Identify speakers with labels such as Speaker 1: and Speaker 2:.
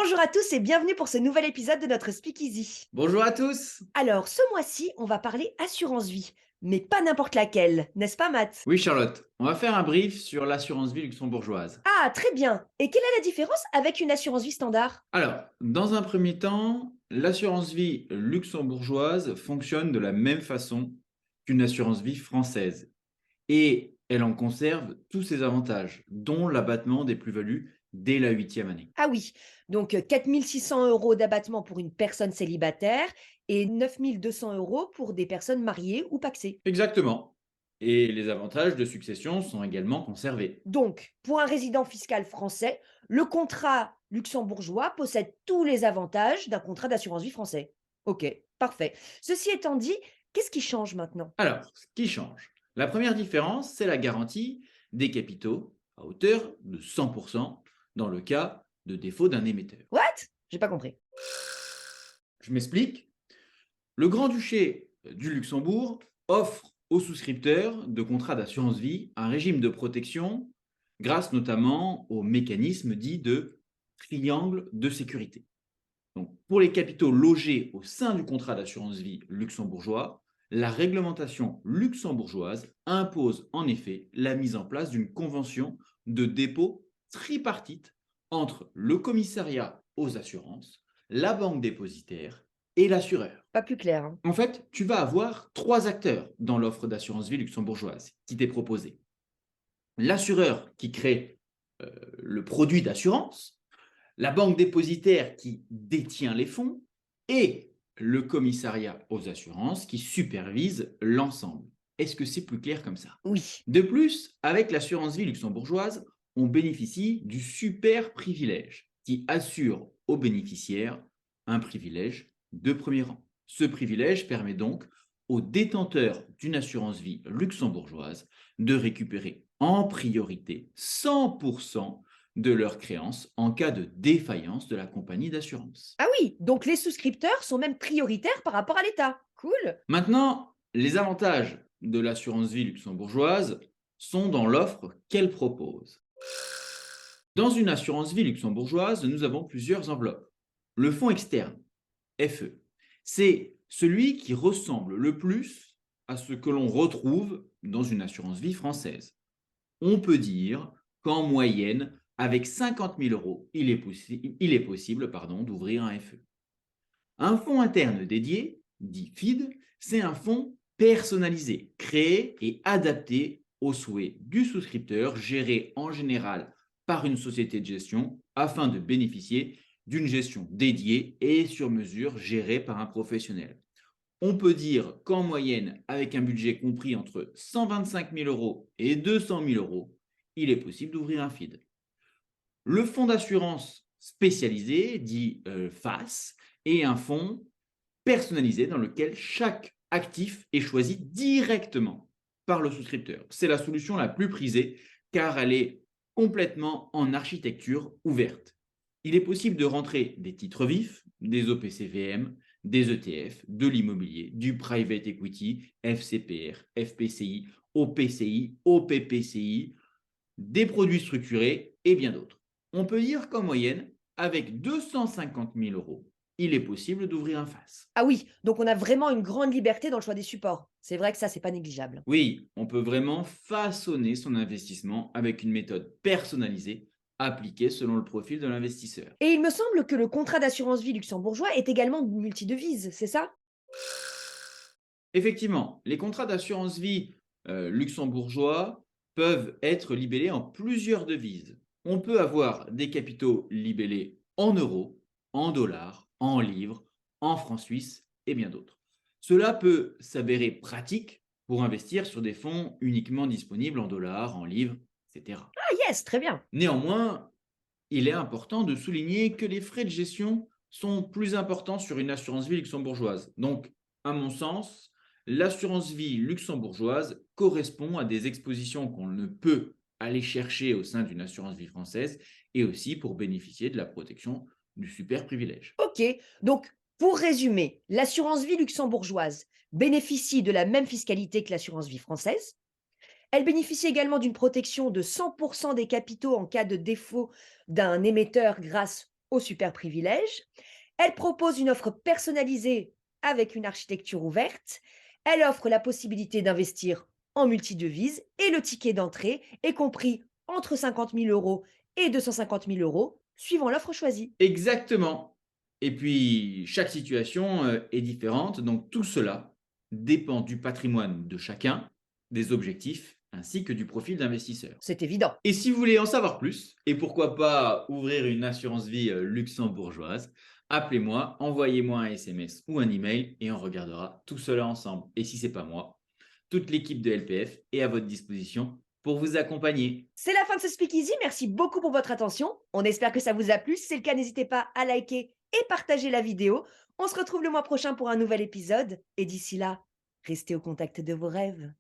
Speaker 1: Bonjour à tous et bienvenue pour ce nouvel épisode de notre Speakeasy.
Speaker 2: Bonjour à tous.
Speaker 1: Alors, ce mois-ci, on va parler assurance vie, mais pas n'importe laquelle, n'est-ce pas, Matt?
Speaker 2: Oui, Charlotte, on va faire un brief sur l'assurance vie luxembourgeoise.
Speaker 1: Ah, très bien. Et quelle est la différence avec une assurance vie standard?
Speaker 2: Alors, dans un premier temps, l'assurance vie luxembourgeoise fonctionne de la même façon qu'une assurance vie française et elle en conserve tous ses avantages, dont l'abattement des plus-values dès la huitième année.
Speaker 1: Ah oui, donc 4 600 € d'abattement pour une personne célibataire et 9 200 € pour des personnes mariées ou pacsées.
Speaker 2: Exactement. Et les avantages de succession sont également conservés.
Speaker 1: Donc, pour un résident fiscal français, le contrat luxembourgeois possède tous les avantages d'un contrat d'assurance vie français. Ok, parfait. Ceci étant dit, qu'est-ce qui change maintenant?
Speaker 2: Alors, ce qui change, la première différence, c'est la garantie des capitaux à hauteur de 100% dans le cas de défaut d'un émetteur.
Speaker 1: What? J'ai pas compris.
Speaker 2: Je m'explique. Le Grand-Duché du Luxembourg offre aux souscripteurs de contrats d'assurance vie un régime de protection grâce notamment au mécanisme dit de triangle de sécurité. Donc, pour les capitaux logés au sein du contrat d'assurance vie luxembourgeois, la réglementation luxembourgeoise impose en effet la mise en place d'une convention de dépôt tripartite entre le commissariat aux assurances, la banque dépositaire et l'assureur.
Speaker 1: Pas plus clair, hein.
Speaker 2: En fait, tu vas avoir trois acteurs dans l'offre d'assurance vie luxembourgeoise qui t'est proposée. L'assureur qui crée le produit d'assurance, la banque dépositaire qui détient les fonds et le commissariat aux assurances qui supervise l'ensemble. Est-ce que c'est plus clair comme ça?
Speaker 1: Oui.
Speaker 2: De plus, avec l'assurance vie luxembourgeoise, on bénéficie du super privilège qui assure aux bénéficiaires un privilège de premier rang. Ce privilège permet donc aux détenteurs d'une assurance vie luxembourgeoise de récupérer en priorité 100% de leurs créances en cas de défaillance de la compagnie d'assurance.
Speaker 1: Ah oui, donc les souscripteurs sont même prioritaires par rapport à l'État. Cool.
Speaker 2: Maintenant, les avantages de l'assurance vie luxembourgeoise sont dans l'offre qu'elle propose. Dans une assurance vie luxembourgeoise, nous avons plusieurs enveloppes. Le fonds externe, FE, c'est celui qui ressemble le plus à ce que l'on retrouve dans une assurance vie française. On peut dire qu'en moyenne, avec 50 000 euros, il est possible d'ouvrir un FE. Un fonds interne dédié, dit FID, c'est un fonds personnalisé, créé et adapté aux souhaits du souscripteur, géré en général par une société de gestion afin de bénéficier d'une gestion dédiée et sur mesure gérée par un professionnel. On peut dire qu'en moyenne, avec un budget compris entre 125 000 euros et 200 000 euros, il est possible d'ouvrir un FID. Le fonds d'assurance spécialisé, dit FAS, est un fonds personnalisé dans lequel chaque actif est choisi directement par le souscripteur. C'est la solution la plus prisée car elle est complètement en architecture ouverte. Il est possible de rentrer des titres vifs, des OPCVM, des ETF, de l'immobilier, du private equity, FCPR, FPCI, OPCI, OPPCI, des produits structurés et bien d'autres. On peut dire qu'en moyenne, avec 250 000 euros, il est possible d'ouvrir un FAS.
Speaker 1: Ah oui, donc on a vraiment une grande liberté dans le choix des supports. C'est vrai que ça, c'est pas négligeable.
Speaker 2: Oui, on peut vraiment façonner son investissement avec une méthode personnalisée appliquée selon le profil de l'investisseur.
Speaker 1: Et il me semble que le contrat d'assurance vie luxembourgeois est également multidevise, c'est ça?
Speaker 2: Effectivement, les contrats d'assurance vie luxembourgeois peuvent être libellés en plusieurs devises. On peut avoir des capitaux libellés en euros, en dollars, en livres, en francs suisses et bien d'autres. Cela peut s'avérer pratique pour investir sur des fonds uniquement disponibles en dollars, en livres, etc.
Speaker 1: Ah yes, très bien.
Speaker 2: Néanmoins, il est important de souligner que les frais de gestion sont plus importants sur une assurance vie luxembourgeoise. Donc, à mon sens, l'assurance vie luxembourgeoise correspond à des expositions qu'on ne peut aller chercher au sein d'une assurance vie française et aussi pour bénéficier de la protection du super privilège.
Speaker 1: Ok, donc pour résumer, l'assurance vie luxembourgeoise bénéficie de la même fiscalité que l'assurance vie française. Elle bénéficie également d'une protection de 100% des capitaux en cas de défaut d'un émetteur grâce aux super privilèges. Elle propose une offre personnalisée avec une architecture ouverte. Elle offre la possibilité d'investir en multidevises et le ticket d'entrée est compris entre 50 000 euros et 250 000 euros, suivant l'offre choisie.
Speaker 2: Exactement. Et puis, chaque situation est différente, donc tout cela dépend du patrimoine de chacun, des objectifs ainsi que du profil d'investisseur.
Speaker 1: C'est évident.
Speaker 2: Et si vous voulez en savoir plus, et pourquoi pas ouvrir une assurance vie luxembourgeoise, appelez-moi, envoyez-moi un SMS ou un email et on regardera tout cela ensemble. Et si c'est pas moi, toute l'équipe de LPF est à votre disposition pour vous accompagner.
Speaker 1: C'est la fin de ce Speakeasy. Merci beaucoup pour votre attention. On espère que ça vous a plu. Si c'est le cas, n'hésitez pas à liker et partager la vidéo. On se retrouve le mois prochain pour un nouvel épisode. Et d'ici là, restez au contact de vos rêves.